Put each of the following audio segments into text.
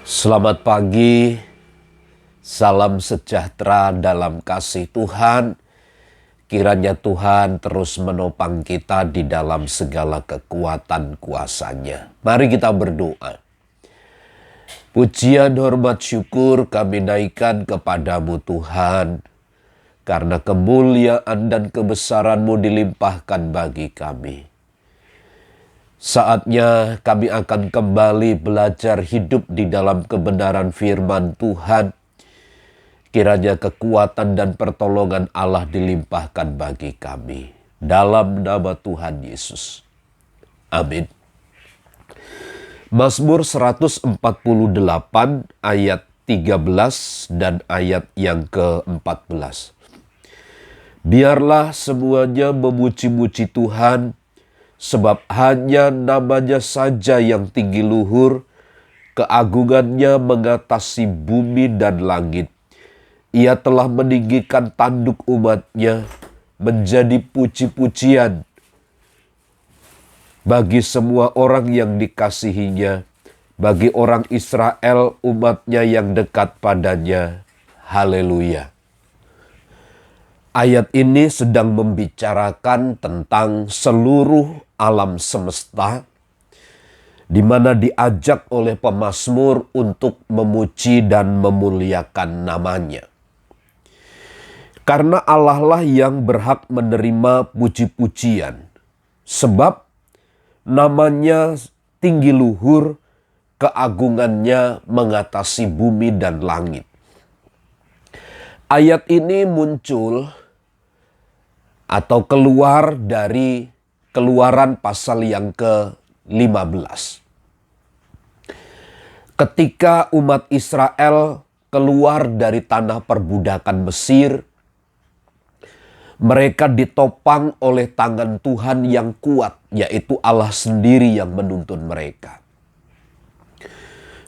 Selamat pagi, salam sejahtera dalam kasih Tuhan. Kiranya Tuhan terus menopang kita di dalam segala kekuatan kuasa-Nya. Mari kita berdoa. Pujian, hormat, syukur kami naikkan kepadamu Tuhan, karena kemuliaan dan kebesaran-Mu dilimpahkan bagi kami. Saatnya kami akan kembali belajar hidup di dalam kebenaran firman Tuhan. Kiranya kekuatan dan pertolongan Allah dilimpahkan bagi kami. Dalam nama Tuhan Yesus. Amin. Mazmur 148 ayat 13 dan ayat yang ke-14. Biarlah semuanya memuji-muji Tuhan, sebab hanya namanya saja yang tinggi luhur, keagungannya mengatasi bumi dan langit. Ia telah meninggikan tanduk umat-Nya menjadi puji-pujian bagi semua orang yang dikasihi-Nya, bagi orang Israel umat-Nya yang dekat padanya. Haleluya. Ayat ini sedang membicarakan tentang seluruh alam semesta, di mana diajak oleh pemazmur untuk memuji dan memuliakan namanya. Karena Allah lah yang berhak menerima puji-pujian, sebab namanya tinggi luhur, keagungannya mengatasi bumi dan langit. Ayat ini muncul atau keluar dari Keluaran pasal yang ke-15. Ketika umat Israel keluar dari tanah perbudakan Mesir, mereka ditopang oleh tangan Tuhan yang kuat, yaitu Allah sendiri yang menuntun mereka.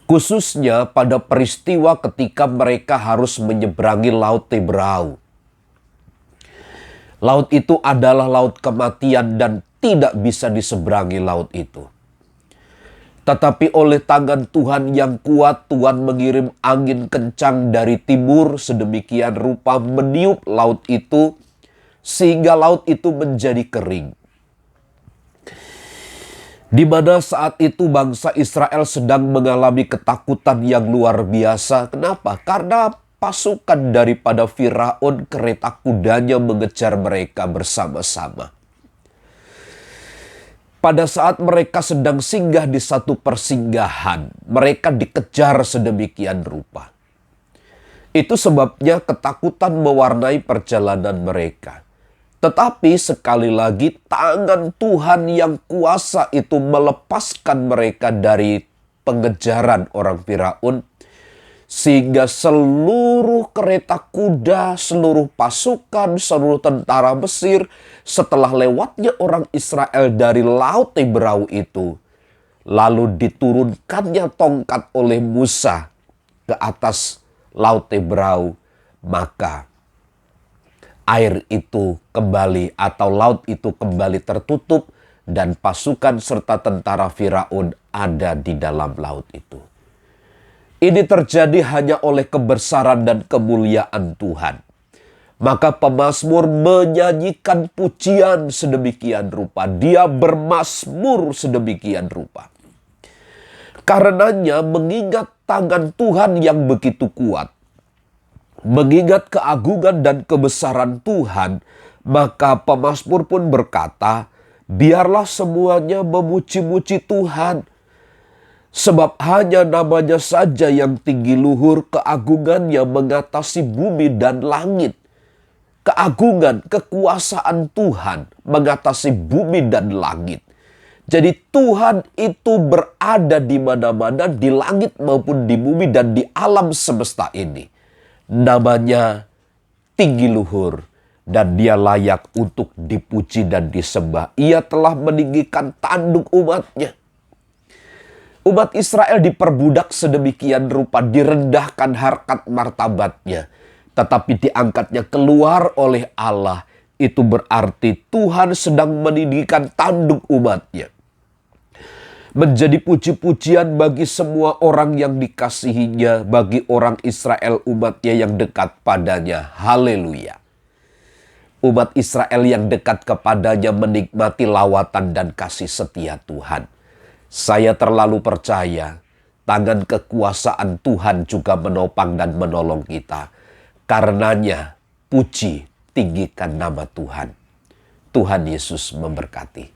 Khususnya pada peristiwa ketika mereka harus menyeberangi Laut Teberau. Laut itu adalah laut kematian dan tidak bisa diseberangi laut itu. Tetapi oleh tangan Tuhan yang kuat, Tuhan mengirim angin kencang dari timur sedemikian rupa meniup laut itu, sehingga laut itu menjadi kering. Di mana saat itu bangsa Israel sedang mengalami ketakutan yang luar biasa. Kenapa? Karena pasukan daripada Firaun, kereta kudanya mengejar mereka bersama-sama. Pada saat mereka sedang singgah di satu persinggahan, mereka dikejar sedemikian rupa. Itu sebabnya ketakutan mewarnai perjalanan mereka. Tetapi sekali lagi tangan Tuhan yang kuasa itu melepaskan mereka dari pengejaran orang Firaun, sehingga seluruh kereta kuda, seluruh pasukan, seluruh tentara Mesir, setelah lewatnya orang Israel dari Laut Teberau itu, lalu diturunkannya tongkat oleh Musa ke atas Laut Teberau, maka air itu kembali atau laut itu kembali tertutup dan pasukan serta tentara Firaun ada di dalam laut itu. Ini terjadi hanya oleh kebesaran dan kemuliaan Tuhan. Maka pemazmur menyanyikan pujian sedemikian rupa. Dia bermazmur sedemikian rupa. Karenanya mengingat tangan Tuhan yang begitu kuat, mengingat keagungan dan kebesaran Tuhan, maka pemazmur pun berkata, biarlah semuanya memuji-muji Tuhan. Sebab hanya namanya saja yang tinggi luhur, keagungannya mengatasi bumi dan langit. Keagungan, kekuasaan Tuhan mengatasi bumi dan langit. Jadi Tuhan itu berada di mana-mana, di langit maupun di bumi dan di alam semesta ini. Namanya tinggi luhur dan dia layak untuk dipuji dan disembah. Ia telah meninggikan tanduk umat-Nya. Umat Israel diperbudak sedemikian rupa, direndahkan harkat martabatnya. Tetapi diangkatnya keluar oleh Allah. Itu berarti Tuhan sedang meninggikan tanduk umat-Nya. menjadi puji-pujian bagi semua orang yang dikasihinya, bagi orang Israel umatnya yang dekat padanya. Haleluya. Umat Israel yang dekat kepadanya menikmati lawatan dan kasih setia Tuhan. Saya terlalu percaya tangan kekuasaan Tuhan juga menopang dan menolong kita. Karenanya, puji tinggikan nama Tuhan. Tuhan Yesus memberkati.